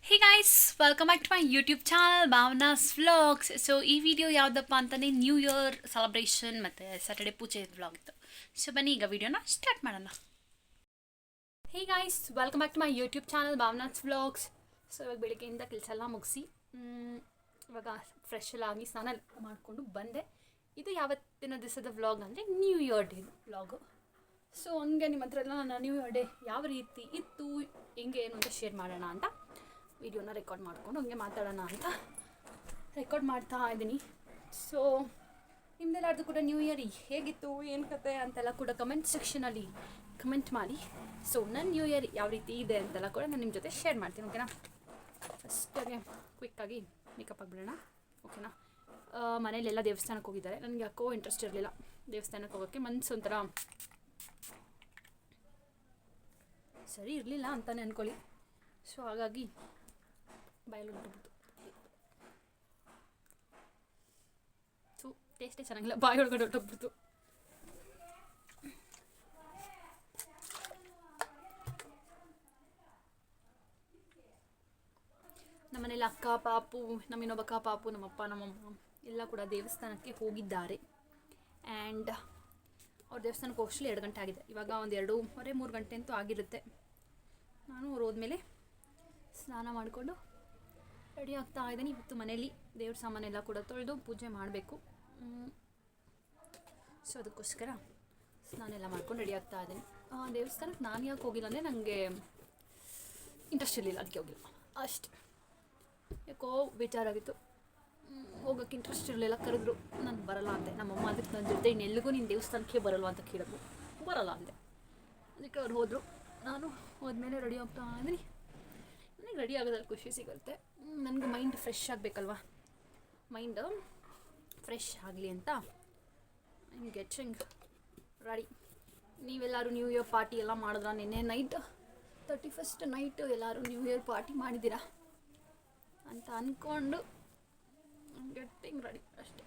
Hey guys, welcome back to my YouTube channel Bhavana's vlogs. So ಈ video ಯಾವುದಪ್ಪ ಅಂತಲೇ new year celebration ಮತ್ತು Saturday ಪೂಜೆ ವ್ಲಾಗ್ ಇತ್ತು. ಸೊ ಬನ್ನಿ ಈಗ ವಿಡಿಯೋನ ಸ್ಟಾರ್ಟ್ ಮಾಡೋಣ. Hey guys, welcome back to my YouTube channel Bhavana's vlogs. So ಇವಾಗ ಬೆಳಿಗ್ಗೆಯಿಂದ ಕೆಲಸ ಎಲ್ಲ ಮುಗಿಸಿ ಇವಾಗ ಫ್ರೆಶ್ ಎಲ್ಲ ಆಗಿ ಸ್ನಾನ ಮಾಡಿಕೊಂಡು ಬಂದೆ. ಇದು ಯಾವತ್ತಿನ ದಿವಸದ ವ್ಲಾಗ್ ಅಂದರೆ new year day vlog. So ಹಂಗೆ ನಿಮ್ಮ ಹತ್ರ ಎಲ್ಲ ನಾನು ನ್ಯೂ ಇಯರ್ ಡೇ ಯಾವ ರೀತಿ ಇತ್ತು, ಹೆಂಗೆ ಏನು ಅಂತ ಶೇರ್ ಮಾಡೋಣ ಅಂತ ವಿಡಿಯೋನ ರೆಕಾರ್ಡ್ ಮಾಡಿಕೊಂಡು ಹಂಗೆ ಮಾತಾಡೋಣ ಅಂತ ರೆಕಾರ್ಡ್ ಮಾಡ್ತಾ ಇದ್ದೀನಿ. ಸೊ ನಿಮ್ದೆಲ್ಲರದು ಕೂಡ ನ್ಯೂ ಇಯರ್ ಹೇಗಿತ್ತು, ಏನು ಕತೆ ಅಂತೆಲ್ಲ ಕೂಡ ಕಮೆಂಟ್ ಸೆಕ್ಷನಲ್ಲಿ ಕಮೆಂಟ್ ಮಾಡಿ. ಸೊ ನನ್ನ ನ್ಯೂ ಇಯರ್ ಯಾವ ರೀತಿ ಇದೆ ಅಂತೆಲ್ಲ ಕೂಡ ನಾನು ನಿಮ್ಮ ಜೊತೆ ಶೇರ್ ಮಾಡ್ತೀನಿ. ಓಕೆನಾ? ಫಸ್ಟಾಗೆ ಕ್ವಿಕ್ಕಾಗಿ ಮೇಕಪ್ ಆಗಿಬಿಡೋಣ. ಓಕೆನಾ? ಮನೇಲೆಲ್ಲ ದೇವಸ್ಥಾನಕ್ಕೆ ಹೋಗಿದ್ದಾರೆ. ನನಗೆ ಯಾಕೋ ಇಂಟ್ರೆಸ್ಟ್ ಇರಲಿಲ್ಲ ದೇವಸ್ಥಾನಕ್ಕೆ ಹೋಗೋಕ್ಕೆ. ಮನಸ್ಸು ಒಂಥರ ಸರಿ ಇರಲಿಲ್ಲ ಅಂತಲೇ ಅಂದ್ಕೊಳ್ಳಿ. ಸೊ ಹಾಗಾಗಿ ಬಾಯಲ್ಲಿ ಹೊರಟುಬಿಡ್ತು. ಸೊ ಟೇಸ್ಟೇ ಚೆನ್ನಾಗಿಲ್ಲ, ಬಾಯಿ ಒಳಗಡೆ ಹೊರಟೋಗ್ಬಿಡ್ತು. ನಮ್ಮನೇಲಿ ಅಕ್ಕ ಪಾಪು, ನಮ್ಮ ಇನ್ನೊಬ್ಬ ಅಕ್ಕ ಪಾಪು, ನಮ್ಮಪ್ಪ ನಮ್ಮಮ್ಮ ಎಲ್ಲ ಕೂಡ ದೇವಸ್ಥಾನಕ್ಕೆ ಹೋಗಿದ್ದಾರೆ. ಆ್ಯಂಡ್ ಅವ್ರ ದೇವಸ್ಥಾನಕ್ಕೆ ಹೋಗಲಿ 2 ಗಂಟೆ ಆಗಿದೆ. ಇವಾಗ ಒಂದು 2:30-3 ಗಂಟೆ ಅಂತೂ ಆಗಿರುತ್ತೆ. ನಾನು ಅವ್ರು ಹೋದ್ಮೇಲೆ ಸ್ನಾನ ಮಾಡಿಕೊಂಡು ರೆಡಿ ಆಗ್ತಾ ಇದ್ದೀನಿ. ಇವತ್ತು ಮನೇಲಿ ದೇವ್ರ ಸಾಮಾನೆಲ್ಲ ಕೂಡ ತೊಳೆದು ಪೂಜೆ ಮಾಡಬೇಕು. ಸೊ ಅದಕ್ಕೋಸ್ಕರ ಸ್ನಾನ ಎಲ್ಲ ಮಾಡ್ಕೊಂಡು ರೆಡಿ ಆಗ್ತಾ ಇದ್ದೀನಿ. ದೇವಸ್ಥಾನಕ್ಕೆ ನಾನು ಯಾಕೆ ಹೋಗಿಲ್ಲ ಅಂದರೆ ನನಗೆ ಇಂಟ್ರೆಸ್ಟ್ ಇರಲಿಲ್ಲ, ಅದಕ್ಕೆ ಹೋಗಿಲ್ಲ ಅಷ್ಟೆ. ಯಾಕೋ ಬೇಜಾರಾಗಿತ್ತು, ಹೋಗೋಕ್ಕೆ ಇಂಟ್ರೆಸ್ಟ್ ಇರಲಿಲ್ಲ. ಕರೆದ್ರು, ನಾನು ಬರಲ್ಲ ಅಂದೆ. ನಮ್ಮಮ್ಮ ಅದಕ್ಕೆ ನನ್ನ ಜೊತೆ ಇನ್ನೆಲ್ಲಿಗೂ ನೀನು ದೇವಸ್ಥಾನಕ್ಕೆ ಬರಲ್ವ ಅಂತ ಕೇಳಿದ್ರು. ಬರಲ್ಲ ಅಂದೆ. ಅದಕ್ಕೆ ಅವ್ರು ಹೋದರು. ನಾನು ಹೋದ್ಮೇಲೆ ರೆಡಿ ಆಗ್ತಾ ಇದ್ದೀನಿ. ನನಗೆ ರೆಡಿ ಆಗೋದ್ರಲ್ಲಿ ಖುಷಿ ಸಿಗುತ್ತೆ. ನನಗೆ ಮೈಂಡ್ ಫ್ರೆಶ್ ಆಗಬೇಕಲ್ವ, ಮೈಂಡ್ ಫ್ರೆಶ್ ಆಗಲಿ ಅಂತ ಗೆಟಿಂಗ್ ರೆಡಿ. ನೀವೆಲ್ಲರೂ ನ್ಯೂ ಇಯರ್ ಪಾರ್ಟಿ ಎಲ್ಲ ಮಾಡಿದ್ರ? ನಿನ್ನೆ ನೈಟ್ 31st ನೈಟು ಎಲ್ಲರೂ ನ್ಯೂ ಇಯರ್ ಪಾರ್ಟಿ ಮಾಡಿದ್ದೀರಾ ಅಂತ ಅಂದ್ಕೊಂಡು ಗೆಟ್ಟಿಂಗ್ ರೆಡಿ ಅಷ್ಟೇ.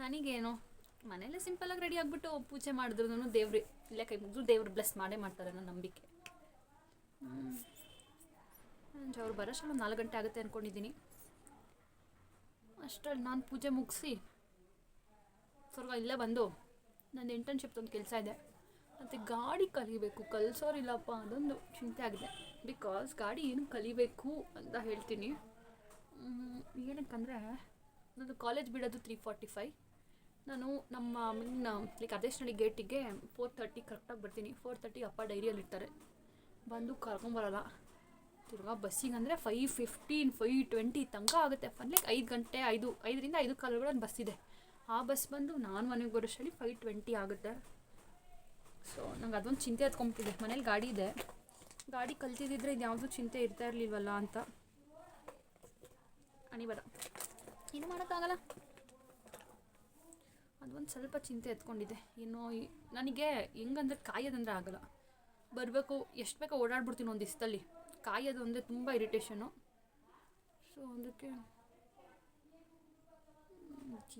ನನಗೇನು ಮನೇಲೆ ಸಿಂಪಲಾಗಿ ರೆಡಿ ಆಗಿಬಿಟ್ಟು ಪೂಜೆ ಮಾಡಿದ್ರು ದೇವ್ರು ಇಲ್ಲೇ ಕೈ ಮುಗಿದ್ರು ದೇವ್ರು ಬ್ಲೆಸ್ ಮಾಡೇ ಮಾಡ್ತಾರೆ ಅನ್ನೋ ನಂಬಿಕೆ. ಅವ್ರು ಬರೋಷ್ಟರಲ್ಲಿ ಒಂದು 4 ಗಂಟೆ ಆಗುತ್ತೆ ಅಂದ್ಕೊಂಡಿದ್ದೀನಿ. ಅಷ್ಟರಲ್ಲಿ ನಾನು ಪೂಜೆ ಮುಗಿಸಿ ಸ್ವಲ್ಪ ಇಲ್ಲೇ ಬಂದು ನನ್ನ ಇಂಟರ್ನ್ಶಿಪ್ದೊಂದು ಕೆಲಸ ಇದೆ. ಮತ್ತು ಗಾಡಿ ಕಲಿಬೇಕು, ಕಲಿಸೋರಿಲ್ಲಪ್ಪ ಅದೊಂದು ಚಿಂತೆ ಆಗಿದೆ. ಬಿಕಾಸ್ ಗಾಡಿ ಏನು ಕಲಿಬೇಕು ಅಂತ ಹೇಳ್ತೀನಿ. ಏನಕ್ಕಂದರೆ ನನ್ನದು ಕಾಲೇಜ್ ಬಿಡೋದು 3:45. ನಾನು ನಮ್ಮ ಲೈಕ್ ಅರ್ಧೇಶನಹಳ್ಳಿ ಗೇಟಿಗೆ 4:30 ಕರೆಕ್ಟಾಗಿ ಬರ್ತೀನಿ. 4:30 ಅಪ್ಪ ಡೈರಿಯಲ್ಲಿ ಇರ್ತಾರೆ, ಬಂದು ಕರ್ಕೊಂಬರಲ್ಲ. ತಿರ್ಗಾ ಬಸ್ಸಿಗೆ ಅಂದರೆ 5:15 5:20 ತನಕ ಆಗುತ್ತೆ. ಲೈಕ್ 5 ಗಂಟೆ 5ರಿಂದ 5:15 ಒಂದು ಬಸ್ ಇದೆ. ಆ ಬಸ್ ಬಂದು ನಾನು ಮನೆಗೆ ಬರೋಷ್ಟರಲ್ಲಿ 5:20 ಆಗುತ್ತೆ. ಸೊ ನಂಗೆ ಅದೊಂದು ಚಿಂತೆ ಎತ್ಕೊಂಬಿಟ್ಟಿದೆ. ಮನೇಲಿ ಗಾಡಿ ಇದೆ, ಗಾಡಿ ಕಲ್ತಿದ್ದಿದ್ರೆ ಇದು ಯಾವುದೂ ಚಿಂತೆ ಇರ್ತಾ ಇರಲಿಲ್ವಲ್ಲ ಅಂತ. ಅನಿವಾರ್ಯ, ಏನು ಮಾಡೋಕ್ಕಾಗಲ್ಲ. ಅದೊಂದು ಸ್ವಲ್ಪ ಚಿಂತೆ ಎತ್ಕೊಂಡಿದೆ. ಏನೋ ನನಗೆ ಹೆಂಗಂದ್ರೆ ಕಾಯೋದಂದರೆ ಆಗಲ್ಲ. ಬರಬೇಕು, ಎಷ್ಟು ಬೇಕೋ ಓಡಾಡ್ಬಿಡ್ತೀನಿ ಒಂದು ದಿವಸದಲ್ಲಿ. ಕಾಯೋದು ಅಂದರೆ ತುಂಬ ಇರಿಟೇಷನು. ಸೊ ಅದಕ್ಕೆ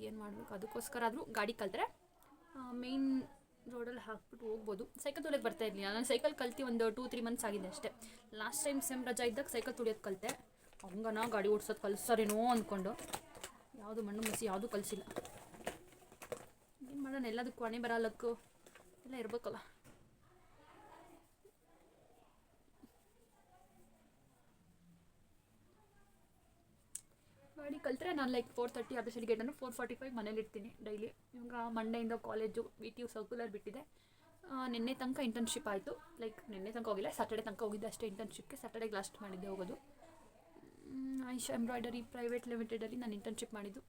ಏನು ಮಾಡಬೇಕು, ಅದಕ್ಕೋಸ್ಕರ ಆದರೂ ಗಾಡಿ ಕಲಿತ್ರೆ ಮೇಯ್ನ್ ರೋಡಲ್ಲಿ ಹಾಕ್ಬಿಟ್ಟು ಹೋಗ್ಬೋದು. ಸೈಕಲ್ ತುಳಿಯೋಕ್ಕೆ ಬರ್ತಾ ಇರಲಿಲ್ಲ. ನಾನು ಸೈಕಲ್ ಕಲ್ತು ಒಂದು 2-3 ಮಂತ್ಸ್ ಆಗಿದೆ ಅಷ್ಟೇ. ಲಾಸ್ಟ್ ಟೈಮ್ ಸೆಮ್ ರಜಾ ಇದ್ದಾಗ ಸೈಕಲ್ ತುಳಿಯೋದು ಕಲಿತೆ. ಹಂಗನ ಗಾಡಿ ಓಡಿಸೋದು ಕಲಿಸ್ತಾರೇನೋ ಅಂದ್ಕೊಂಡು ಯಾವುದು ಮಣ್ಣು ಮಸಿ ಯಾವುದೂ ಕಲಿಸಿಲ್ಲ. ಏನು ಮಾಡೋಣ, ಎಲ್ಲದಕ್ಕೂ ಹಣೆ ಬರಲ್ಲಕ್ಕೂ ಎಲ್ಲ ಇರಬೇಕಲ್ಲ. ಗಾಡಿ ಕಲಿತ್ರೆ ನಾನು ಲೈಕ್ 4:30 ಅರ್ಧೇಶನಹಳ್ಳಿ ಗೇಟ್ ಅಂದರೆ 4:45 ಮನೇಲಿ ಇರ್ತೀನಿ ಡೈಲಿ. ಇವಾಗ ಮಂಡೆಯಿಂದ ಕಾಲೇಜು VTU ಸರ್ಕ್ಯುಲರ್ ಬಿಟ್ಟಿದೆ. ನಿನ್ನೆ ತನಕ ಇಂಟರ್ನ್ಶಿಪ್ ಆಯಿತು. ಲೈಕ್ ನಿನ್ನೆ ತನಕ ಹೋಗಿಲ್ಲ, ಸ್ಯಾಟರ್ಡೆ ತನಕ ಹೋಗಿದ್ದೆ ಅಷ್ಟೇ ಇಂಟರ್ನ್ಶಿಪ್ಗೆ. ಸ್ಯಾಟರ್ಡೆಗೆ ಲಾಸ್ಟ್ ಮಾಡಿದ್ದೆ ಹೋಗೋದು. ಆಯುಷ್ ಎಂಬ್ರಾಯ್ಡರಿ ಪ್ರೈವೇಟ್ ಲಿಮಿಟೆಡಲ್ಲಿ ನಾನು ಇಂಟರ್ನ್ಶಿಪ್ ಮಾಡಿದ್ದು.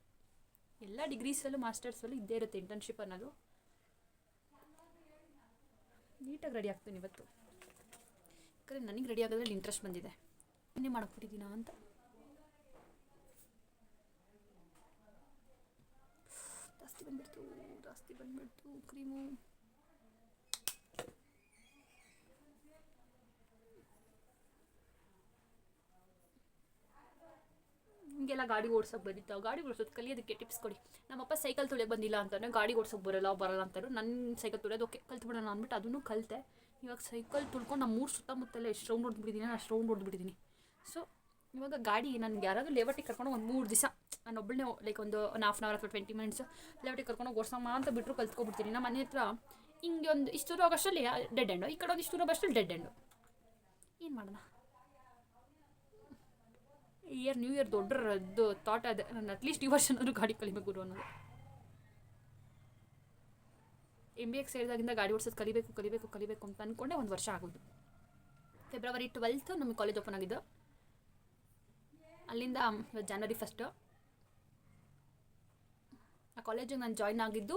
ಎಲ್ಲ ಡಿಗ್ರೀಸಲ್ಲೂ ಮಾಸ್ಟರ್ಸಲ್ಲೂ ಇದ್ದೇ ಇರುತ್ತೆ ಇಂಟರ್ನ್ಶಿಪ್ ಅನ್ನೋದು. ನೀಟಾಗಿ ರೆಡಿ ಆಗ್ತೀನಿ ಇವತ್ತು. ಯಾಕಂದರೆ ನನಗೆ ರೆಡಿ ಆಗೋದ್ರಲ್ಲಿ ಇಂಟ್ರೆಸ್ಟ್ ಬಂದಿದೆ. ಇನ್ನೇ ಮಾಡೋಕ್ಬಿಟ್ಟಿದ್ದೀನಾ ಅಂತ. ಜಾಸ್ತಿ ಬಂದ್ಬಿಡ್ತು ಕ್ರೀಮು. ಹಿಂಗೆಲ್ಲ ಗಾಡಿ ಓಡ್ಸೋಕೆ ಬರೀತಾವೆ. ಗಾಡಿ ಓಡಿಸೋದು ಕಲಿಯೋದಕ್ಕೆ ಟಿಪ್ಸ್ ಕೊಡಿ. ನಮ್ಮಪ್ಪ ಸೈಕಲ್ ತುಳಿಯೋಕೆ ಬಂದಿಲ್ಲ ಅಂತಂದರೆ ಗಾಡಿ ಓಡ್ಸೋಕೆ ಬರಲ್ಲ ಅಂತಾರೆ. ನನ್ನ ಸೈಕಲ್ ತುಳಿಯೋದು ಓಕೆ ಕಲ್ತ್ಬಿಡೋಣ ಅಂದ್ಬಿಟ್ಟು ಅದನ್ನು ಕಲಿತೆ. ಇವಾಗ ಸೈಕಲ್ ತುಳ್ಕೊಂಡು ನಮ್ಮ 3 ಸುತ್ತಮುತ್ತಲೇ ಎಷ್ಟು ರೌಂಡ್ ಹೊಡೆದ್ಬಿಟ್ಟಿದ್ದೀನಿ, ಅಷ್ಟು ರೌಂಡ್ ಹೊಡೆದ್ಬಿಟ್ಟಿದ್ದೀನಿ. ಸೊ ಇವಾಗ ಗಾಡಿ ನನಗೆ ಯಾರಾದರೂ ಲೇವಟಿಗೆ ಕರ್ಕೊಂಡು ಒಂದು 3 ದಿವಸ ನಾನು ಒಬ್ಬಳನ್ನೇ ಲೈಕ್ ಒಂದು 1/2 ಅವರ್ ಅಥವಾ 20 ಮಿನಿಟ್ಸ್ ಲೇವಟಿಗೆ ಕರ್ಕೊಂಡು ಓಡಿಸಮ್ಮ ಅಂತ ಬಿಟ್ಟರು ಕಲ್ತ್ಕೊಬಿಡ್ತೀನಿ. ನಮ್ಮ ಮನೆ ಹತ್ರ ಹಿಂಗೆ ಒಂದು ಇಷ್ಟು ದೂರ ಆಗೋಷ್ಟರಲ್ಲಿ ಡೆಡ್ ಎಂಡು, ಈ ಕಡೆ ಒಂದು ಇಷ್ಟು ದೂರ ಬರೋಷ್ಟರಲ್ಲಿ ಡೆಡ್ ಎಂಡು. ಏನು ಮಾಡೋಣ? ನ್ಯೂ ಇಯರ್ ದೊಡ್ಡದು ಥಾಟ್ ಅದೇ, ನಾನು ಅಟ್ಲೀಸ್ಟ್ ಈ ವರ್ಷ ಆದರೂ ಗಾಡಿ ಕಲಿಬೇಕು ಗುರು ಅನ್ನೋದು. MBA ಸೇರಿದಾಗಿಂದ ಗಾಡಿ ಓಡಿಸೋದು ಕಲಿಬೇಕು ಅಂತ ಅಂದ್ಕೊಂಡೆ 1 ವರ್ಷ ಆಗೋದು. February 12th ನಮಗೆ ಕಾಲೇಜ್ ಓಪನ್ ಆಗಿದ್ದು. ಅಲ್ಲಿಂದ January 1st ಆ ಕಾಲೇಜಿಗೆ ನಾನು ಜಾಯ್ನ್ ಆಗಿದ್ದು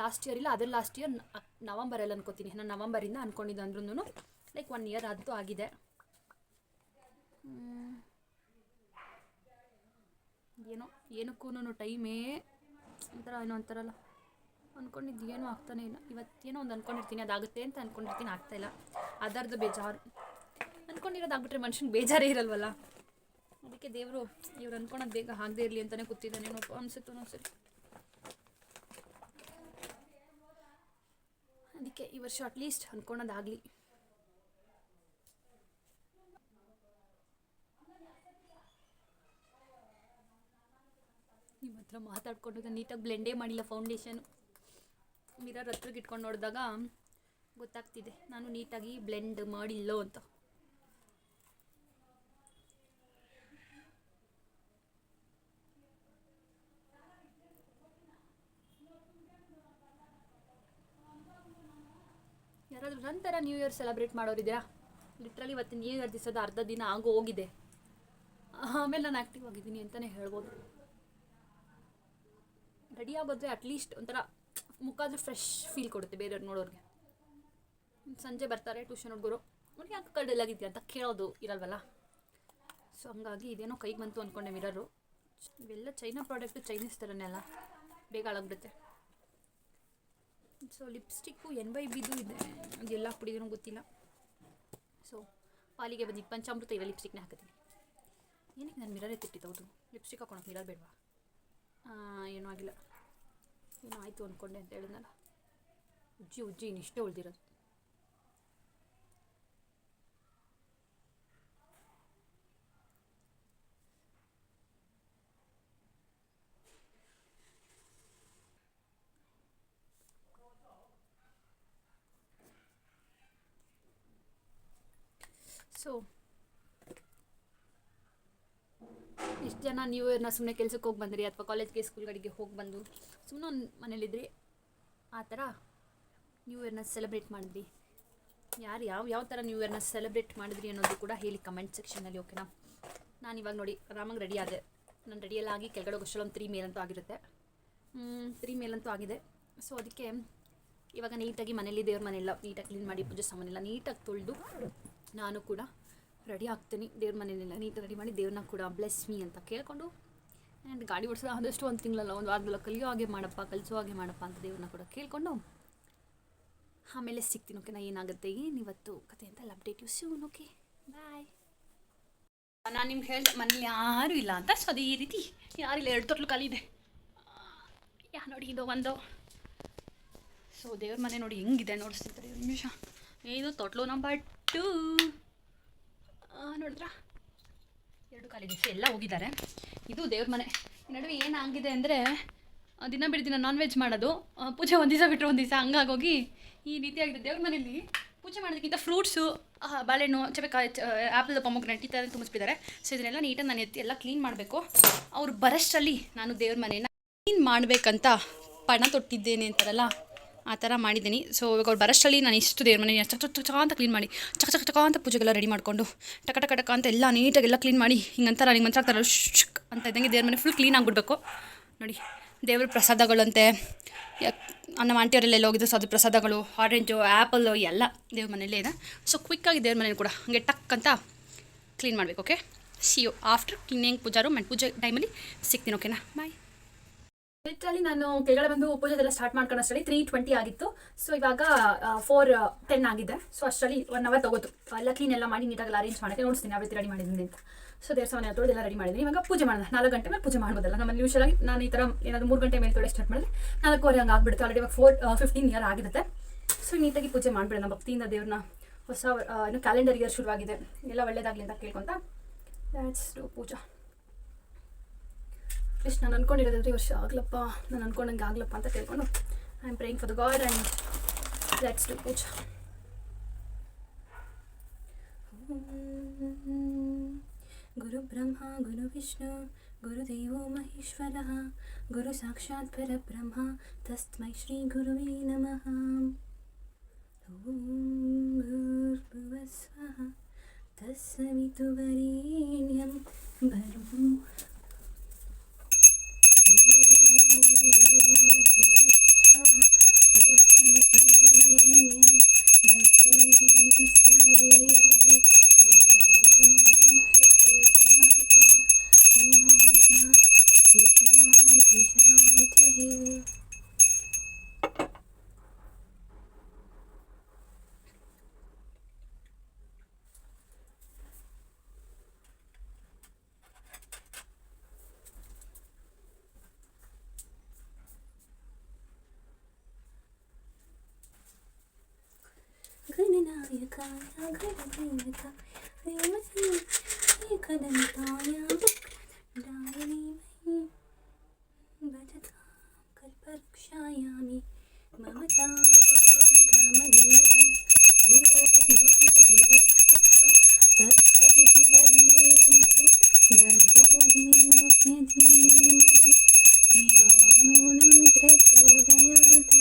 ಲಾಸ್ಟ್ ಇಯರ್ ಇಲ್ಲ, ಅದ್ರ ಲಾಸ್ಟ್ ಇಯರ್ ನವಂಬರಲ್ಲಿ ಅನ್ಕೋತೀನಿ. ನಾನು ನವಂಬರಿಂದ ಅಂದ್ಕೊಂಡಿದ್ದು ಅಂದ್ರೂ ಲೈಕ್ 1 ಇಯರ್ ಆದರೂ ಆಗಿದೆ. ಏನಕ್ಕೂ ಟೈಮೇ ಒಂಥರ ಏನೋ ಅಂತಾರಲ್ಲ, ಅಂದ್ಕೊಂಡಿದ್ದು ಏನೂ ಆಗ್ತಾನೆ ಇಲ್ಲ. ಇವತ್ತೇನೋ ಒಂದು ಅಂದ್ಕೊಂಡಿರ್ತೀನಿ, ಅದಾಗುತ್ತೆ ಅಂತ ಅಂದ್ಕೊಂಡಿರ್ತೀನಿ, ಆಗ್ತಾಯಿಲ್ಲ. ಅದರದ್ದು ಬೇಜಾರು. ಅಂದ್ಕೊಂಡಿರೋದಾಗ್ಬಿಟ್ರೆ ಮನುಷ್ಯನಿಗೆ ಬೇಜಾರೇ ಇರಲ್ವಲ್ಲ. ಅದಕ್ಕೆ ದೇವರು ಇವ್ರು ಅಂದ್ಕೊಳೋದು ಬೇಗ ಆಗದೆ ಇರಲಿ ಅಂತಲೇ ಕೂತಿದ್ದಾನೇನೋ ಅನಿಸುತ್ತೋ ಸರಿ. ಅದಕ್ಕೆ ಈ ವರ್ಷ ಅಟ್ಲೀಸ್ಟ್ ಅಂದ್ಕೊಳೋದಾಗಲಿ. ನಿಮ್ಮ ಹತ್ರ ಮಾತಾಡ್ಕೊಂಡು ನೀಟಾಗಿ ಬ್ಲೆಂಡೇ ಮಾಡಿಲ್ಲ ಫೌಂಡೇಶನು. ಮಿರರ್ ಹತ್ರಕ್ಕೆ ಇಟ್ಕೊಂಡು ನೋಡಿದಾಗ ಗೊತ್ತಾಗ್ತಿದೆ ನಾನು ನೀಟಾಗಿ ಬ್ಲೆಂಡ್ ಮಾಡಿಲ್ಲೋ ಅಂತ. ಯಾರಾದರೂ ನಂತರ ನ್ಯೂ ಇಯರ್ ಸೆಲೆಬ್ರೇಟ್ ಮಾಡೋರಿದ್ದೀರಾ? ಲಿಟ್ರಲಿ ಇವತ್ತು ನ್ಯೂ ಇಯರ್ ದಿವಸದ ಅರ್ಧ ದಿನ ಹೋಗಿದೆ. ಆಮೇಲೆ ನಾನು ಆ್ಯಕ್ಟಿವ್ ಆಗಿದ್ದೀನಿ ಅಂತಲೇ ಹೇಳ್ಬೋದು. ರೆಡಿ ಆಗೋದ್ರೆ ಅಟ್ಲೀಸ್ಟ್ ಒಂಥರ ಮುಖಾದ್ರೂ ಫ್ರೆಶ್ ಫೀಲ್ ಕೊಡುತ್ತೆ ಬೇರೆಯವ್ರು ನೋಡೋರಿಗೆ. ಸಂಜೆ ಬರ್ತಾರೆ ಟ್ಯೂಷನ್ ಹುಡುಗರು, ಅವ್ರಿಗೆ ಯಾಕೆ ಕಡೆಲ್ಲಾಗಿದೆಯಾ ಅಂತ ಕೇಳೋದು ಇರಲ್ವಲ್ಲ. ಸೊ ಹಂಗಾಗಿ ಇದೇನೋ ಕೈಗೆ ಬಂತು ಅಂದ್ಕೊಂಡೆ ಮಿರರು. ಇವೆಲ್ಲ ಚೈನಾ ಪ್ರಾಡಕ್ಟು, ಚೈನೀಸ್ ಥರನೇ ಅಲ್ಲ, ಬೇಗ ಹಾಳಾಗ್ಬಿಡುತ್ತೆ. ಸೊ ಲಿಪ್ಸ್ಟಿಕ್ಕು NYBದು ಇದೆ, ಅದೆಲ್ಲ ಹಾಕ್ಬಿಟ್ಟಿದ್ದೀನೋ ಗೊತ್ತಿಲ್ಲ. ಸೊ ಪಾಲಿಗೆ ಬಂದು ಪಂಚಾಮೃತ ಇರೋ ಲಿಪ್ಸ್ಟಿಕ್ನ ಹಾಕಿದ್ದೀನಿ. ಏನಕ್ಕೆ ನಾನು ಮಿರರೇ ತಿಟ್ಟಿತ್ತು? ಹೌದು, ಲಿಪ್ಸ್ಟಿಕ್ ಹಾಕೊಳಕ್ಕೆ ಮಿರರ್ ಬೇಡವಾ? ಏನೂ ಆಗಿಲ್ಲ, ಏನೋ ಆಯಿತು ಅಂದ್ಕೊಂಡೆ ಅಂತ ಹೇಳಿದ್ನಲ್ಲ. ಉಜ್ಜಿ ಇನ್ನಿಷ್ಟೇ ಉಳಿದಿರೋದು. ಸೊ ಇಷ್ಟು ಜನ ನ್ಯೂ ಇಯರ್ನ ಸುಮ್ಮನೆ ಕೆಲ್ಸಕ್ಕೆ ಹೋಗಿ ಬಂದ್ರಿ ಅಥವಾ ಕಾಲೇಜ್ಗೆ ಸ್ಕೂಲ್ಗಳಿಗೆ ಹೋಗಿ ಬಂದು ಸುಮ್ಮನೆ ಒಂದು ಮನೇಲಿದ್ರಿ, ಆ ಥರ ನ್ಯೂ ಇಯರ್ನ ಸೆಲೆಬ್ರೇಟ್ ಮಾಡಿದ್ರಿ. ಯಾರು ಯಾವ ಥರ ನ್ಯೂ ಇಯರ್ನ ಸೆಲೆಬ್ರೇಟ್ ಮಾಡಿದ್ರಿ ಅನ್ನೋದು ಕೂಡ ಹೇಳಿ ಕಮೆಂಟ್ ಸೆಕ್ಷನಲ್ಲಿ, ಓಕೆನಾ? ನಾನು ಇವಾಗ ನೋಡಿ ಆರಾಮಾಗಿ ರೆಡಿ ಆದೆ. ನಾನು ರೆಡಿಯೆಲ್ಲ ಆಗಿ ಕೆಳಗಡೆ ಹೋಗೋಷ್ಟೊಂದು 3 ಮೇಲಂತೂ ಆಗಿರುತ್ತೆ. 3 ಮೇಲಂತೂ ಆಗಿದೆ. ಸೊ ಅದಕ್ಕೆ ಇವಾಗ ನೀಟಾಗಿ ಮನೇಲಿ ದೇವ್ರ ಮನೆಯೆಲ್ಲ ನೀಟಾಗಿ ಕ್ಲೀನ್ ಮಾಡಿ, ಪೂಜೆ ಸಾಮಾನೆಲ್ಲ ನೀಟಾಗಿ ತೊಳೆದು ನಾನು ಕೂಡ ರೆಡಿ ಆಗ್ತೀನಿ. ದೇವ್ರ ಮನೆಯಲ್ಲೆಲ್ಲ ನೀಟಾಗಿ ರೆಡಿ ಮಾಡಿ ದೇವ್ರನ್ನ ಕೂಡ ಬ್ಲೆಸ್ ಮೀ ಅಂತ ಕೇಳಿಕೊಂಡು, ಆ್ಯಂಡ್ ಗಾಡಿ ಓಡಿಸೋದು ಆದಷ್ಟು 1 ತಿಂಗಳಲ್ಲ 1 ವಾರದಲ್ಲ ಕಲಿಸೋ ಹಾಗೆ ಮಾಡಪ್ಪ ಅಂತ ದೇವ್ರನ್ನ ಕೂಡ ಕೇಳಿಕೊಂಡು ಆಮೇಲೆ ಸಿಗ್ತೀನಿ, ಓಕೆನಾ? ಏನಾಗುತ್ತೆ ಏನಿವತ್ತು ಕತೆ ಅಂತ ಅಪ್ಡೇಟ್ ಯು ಸೂನ್. ಓಕೆ, ಬಾಯ್. ನಾನು ನಿಮ್ಗೆ ಹೇಳಿದೆ ಮನೇಲಿ ಯಾರೂ ಇಲ್ಲ ಅಂತ. ಸೊ ಅದು ಈ ರೀತಿ ಯಾರಿಲ್ಲ, 2 ತೊಟ್ಲು ಖಾಲಿ ಇದೆ. ನೋಡಿ ಇದು ಒಂದು. ಸೊ ದೇವ್ರ ಮನೆ ನೋಡಿ ಹೆಂಗಿದೆ ನೋಡಿಸ್ತಿರ್ತಾರೆ. 1 ನಿಮಿಷ. ಇದು ತೊಟ್ಲು ನಂಬರ್ 2 ನೋಡಿದ್ರಾ? 2 ಖಾಲಿದೆ. ಸೊ ಎಲ್ಲ ಹೋಗಿದ್ದಾರೆ. ಇದು ದೇವ್ರ ಮನೆ. ಈ ನಡುವೆ ಏನಾಗಿದೆ ಅಂದರೆ ದಿನ ಬಿಟ್ಟು ದಿನ ನಾನ್ ವೆಜ್ ಮಾಡೋದು, ಪೂಜೆ ಒಂದು ದಿವಸ ಬಿಟ್ಟರೆ ಒಂದು ದಿವಸ, ಹಂಗಾಗೋಗಿ ಈ ರೀತಿಯಾಗಿದೆ. ದೇವ್ರ ಮನೆಯಲ್ಲಿ ಪೂಜೆ ಮಾಡೋದಕ್ಕಿಂತ ಫ್ರೂಟ್ಸು, ಬಾಳೆಹಣ್ಣು, ಚಪೆಕಾಯಿ, ಆ್ಯಪಲ್, ಪೊಮೊಗ್ರೆನೇಟ್ ಈ ಥರ ತುಂಬಿಸ್ಬಿದ್ದಾರೆ. ಸೊ ಇದನ್ನೆಲ್ಲ ನೀಟಾಗಿ ನಾನು ಎತ್ತಿ ಎಲ್ಲ ಕ್ಲೀನ್ ಮಾಡಬೇಕು. ಅವ್ರು ಬರೋಷ್ಟರಲ್ಲಿ ನಾನು ದೇವ್ರ ಮನೇನ ಕ್ಲೀನ್ ಮಾಡಬೇಕಂತ ಪಣ ತೊಟ್ಟಿದ್ದೇನೆ ಅಂತಾರಲ್ಲ, ಆ ಥರ ಮಾಡಿದ್ದೀನಿ. ಸೊ ಇವಾಗ ಅವ್ರು ಬರೋಷ್ಟರಲ್ಲಿ ನಾನು ಇಷ್ಟು ದೇವ್ರ ಮನೆ ಚಕ ಅಂತ ಕ್ಲೀನ್ ಮಾಡಿ ಚಕ ಅಂತ ಪೂಜೆಗೆಲ್ಲ ರೆಡಿ ಮಾಡಿಕೊಂಡು ಟಕ ಅಂತ ಎಲ್ಲ ನೀಟಾಗೆಲ್ಲ ಕ್ಲೀನ್ ಮಾಡಿ ಹಿಂಗಂತಾರೆ. ನನಗೆ ಮಂತ್ರ ಆಗ್ತಾರಲ್ಲ ಶುಕ್ ಅಂತ ಇದ್ದಂಗೆ ದೇವ್ರ ಮನೆ ಫುಲ್ ಕ್ಲೀನ್ ಆಗಿಬಿಡ್ಬೇಕು. ನೋಡಿ ದೇವ್ರ ಪ್ರಸಾದಗಳಂತೆ, ನಮ್ಮ ಆಂಟಿಯವರೆಲ್ಲ ಹೋಗಿದ್ದು. ಸೊ ಅದು ಪ್ರಸಾದಗಳು, ಆರೆಂಜು, ಆ್ಯಪಲ್ಲು ಎಲ್ಲ ದೇವ್ರ ಮನೆಯಲ್ಲೇ ಇದೆ. ಸೊ ಕ್ವಿಕ್ಕಾಗಿ ದೇವ್ರ ಮನೇಲಿ ಕೂಡ ಹಾಗೆ ಟಕ್ ಅಂತ ಕ್ಲೀನ್ ಮಾಡಬೇಕು. Okay, see you after cleaning puja room and ಪೂಜೆ ಟೈಮಲ್ಲಿ ಸಿಗ್ತೀನಿ. ಓಕೆನಾ? ಬಾಯ್. ಲಿಟ್ರಲಿ ನಾನು ಕೆಳಗಡೆ ಬಂದು ಪೂಜೆದೆಲ್ಲ ಸ್ಟಾರ್ಟ್ ಮಾಡ್ಕೊಂಡು ಅಷ್ಟರಲ್ಲಿ 3:20 ಆಗಿತ್ತು. ಸೊ ಇವಾಗ 4:10 ಆಗಿದೆ. ಸೊ ಅಷ್ಟರಲ್ಲಿ 1 ಅವರ್ ತಗೋತು ಎಲ್ಲ ಕ್ಲೀನ್ ಎಲ್ಲ ಮಾಡಿ ನೀಟಾಗೆಲ್ಲ ಅರೇಂಜ್ ಮಾಡೋಕ್ಕೆ. ನೋಡ್ತೀನಿ ಯಾವ ರೀತಿ ರೆಡಿ ಮಾಡಿದ್ದೀನಿ ಅಂತ. ಸೊ ದೇವ್ರ ಸಾಮಾನ್ಯ ತೊಳೆದೆಲ್ಲ ರೆಡಿ ಮಾಡಿದ್ದೀನಿ. ಇವಾಗ ಪೂಜೆ ಮಾಡೋಣ. 4 ಗಂಟೆ ಮೇಲೆ ಪೂಜೆ ಮಾಡ್ಬೋದಲ್ಲ. ನಮ್ಮಲ್ಲಿ ಯೂಶಲಾಗಿ ನಾನು ಈ ಥರ ಏನಾದರೂ 3 ಗಂಟೆ ಮೇಲೆ ತೊಳೆ ಸ್ಟಾರ್ಟ್ ಮಾಡಿದ್ರೆ 4:15 ಹಂಗೆ ಆಗಿಬಿಡುತ್ತೆ. ಆಲ್ರೆಡಿ ಇವಾಗ 4:15 ಇಯರ್ ಆಗಿರುತ್ತೆ. ಸೊ ನೀಟಾಗಿ ಪೂಜೆ ಮಾಡಿಬಿಡೋಣ ಭಕ್ತಿಯಿಂದ ದೇವ್ರನ್ನ. ಹೊಸ ಕ್ಯಾಲೆಂಡರ್ ಇಯರ್ ಶುರುವಾಗಿದೆ, ಎಲ್ಲ ಒಳ್ಳೇದಾಗಲಿ ಅಂತ ಕೇಳ್ಕೊತ ದ್ಯಾಟ್ಸ್ ಡೂ ಪೂಜಾ. ಅಟ್ಲೀಸ್ಟ್ ನಾನು ಅಂದ್ಕೊಂಡಿರೋದಾದ್ರೆ ಈ ವರ್ಷ ಆಗ್ಲಪ್ಪ, ನಾನು ಅಂದ್ಕೊಂಡಂಗೆ ಆಗ್ಲಪ್ಪ ಅಂತ ಕೇಳ್ಕೊಂಡು I am praying for the god and that's do puja. ಗುರು ಬ್ರಹ್ಮ ಗುರು ವಿಷ್ಣು ಗುರುದೇವೋ ಮಹೇಶ್ವರಃ ಗುರು ಸಾಕ್ಷಾತ್ ಪರಬ್ರಹ್ಮ ತಸ್ಮೈ ಶ್ರೀ ಗುರುವೇ ನಮಃ. ಓಂ ಭೂರ್ಭುವಃ ಸ್ವಃ ತತ್ಸವಿತುರ್ವರೆಣ್ಯಂ ಭರ್ಗೋ ಗಣನಾಯಕಾಯ ಗಣನಾಯಕಾಯ ಏಕದಂತಾಯ ವಕ್ರತುಂಡಾಯ ಭಜತಾಂ ಕಲ್ಪವೃಕ್ಷಾಯಾಮಿ ಮಮತಾ ಕಾಮಧೇನವೇ. ಓಂ ಭೂರ್ಭುವಃ ಸ್ವಃ ತತ್ಸವಿತುರ್ವರೆಣ್ಯಂ ಭರ್ಗೋ ದೇವಸ್ಯ ಧೀಮಹಿ ಧಿಯೋ ಯೋ ನ ಪ್ರಚೋದಯಾತ್.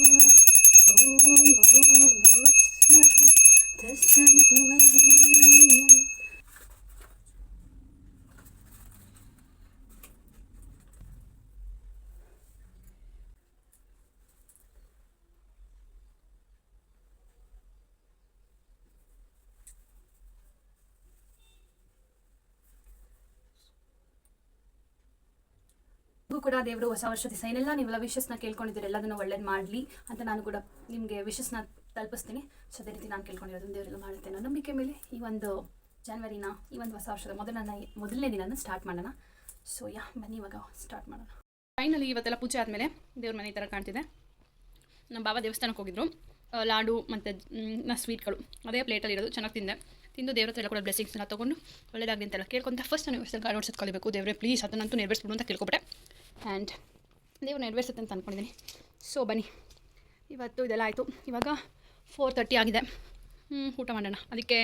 ಓಂ ಭೂರ್ಭುವಃ ಸ್ವಃ ತತ್ಸವಿತುರ್ವರೆಣ್ಯಂ. ಕೂಡ ದೇವರು ಹೊಸ ವರ್ಷದ ದಿವಸ ಏನೆಲ್ಲ ನೀವೆಲ್ಲ ವಿಶಸ್ನ ಕೇಳ್ಕೊಂಡಿದ್ದೀರಿ ಎಲ್ಲದನ್ನು ಒಳ್ಳೇದು ಮಾಡಲಿ ಅಂತ ನಾನು ಕೂಡ ನಿಮಗೆ ವಿಶಸ್ನ ತಲುಪಿಸ್ತೀನಿ. ಸೊ ಅದೇ ರೀತಿ ನಾನು ಕೇಳ್ಕೊಂಡಿರೋದನ್ನು ದೇವರೆಲ್ಲ ಮಾಡುತ್ತೆ ಅನ್ನೋ ನಂಬಿಕೆ ಮೇಲೆ ಈ ಒಂದು ಜನವರಿನ ಈ ಒಂದು ಹೊಸ ವರ್ಷದ ಮೊದಲನೇ ದಿನನ ಸ್ಟಾರ್ಟ್ ಮಾಡೋಣ. ಸೊ ಬನ್ನಿ ಇವಾಗ ಸ್ಟಾರ್ಟ್ ಮಾಡೋಣ. ಫೈನಲಿ ಇವತ್ತೆಲ್ಲ ಪೂಜೆ ಆದಮೇಲೆ ದೇವ್ರ ಮನೆ ಈ ಥರ ಕಾಣ್ತಿದೆ. ನಮ್ಮ ಬಾಬಾ ದೇವಸ್ಥಾನಕ್ಕೆ ಹೋಗಿದ್ರು. ಲಾಡು ಮತ್ತು ಸ್ವೀಟ್ಗಳು ಅದೇ ಪ್ಲೇಟಲ್ಲಿ ಇರೋದು ಚೆನ್ನಾಗಿ ತಿಂದು ದೇವ್ರ ಹತ್ರ ಎಲ್ಲ ಕೂಡ ಬ್ಲೆಸ್ಸಿಂಗ್ಸ್ ಎಲ್ಲ ತೊಗೊಂಡು ಒಳ್ಳೆದಾಗಲಿ ಅಂತೆಲ್ಲ ಕೇಳ್ಕೊಂತ ಫಸ್ಟ್ ನಾನು ವರ್ಷದ ಗಾಡಿ ಓಡಿಸೋದು ಕಲಿಬೇಕು. ದೇವರೇ ಪ್ಲೀಸ್ ಅದನ್ನಂತೂ ನೆರವೇರಿಸ್ಬಿಡು ಅಂತ ಕೇಳ್ಕೊಬಿಟ್ಟೆ. ಆ್ಯಂಡ್ ದೇವ್ರು ನೆರವೇರಿಸುತ್ತೆ ಅಂತ ಅಂದ್ಕೊಂಡಿದ್ದೀನಿ. ಸೊ ಬನ್ನಿ ಇವತ್ತು ಇದೆಲ್ಲ ಆಯಿತು. ಇವಾಗ 4:30 ಆಗಿದೆ. ಊಟ ಮಾಡೋಣ. ಅದಕ್ಕೆ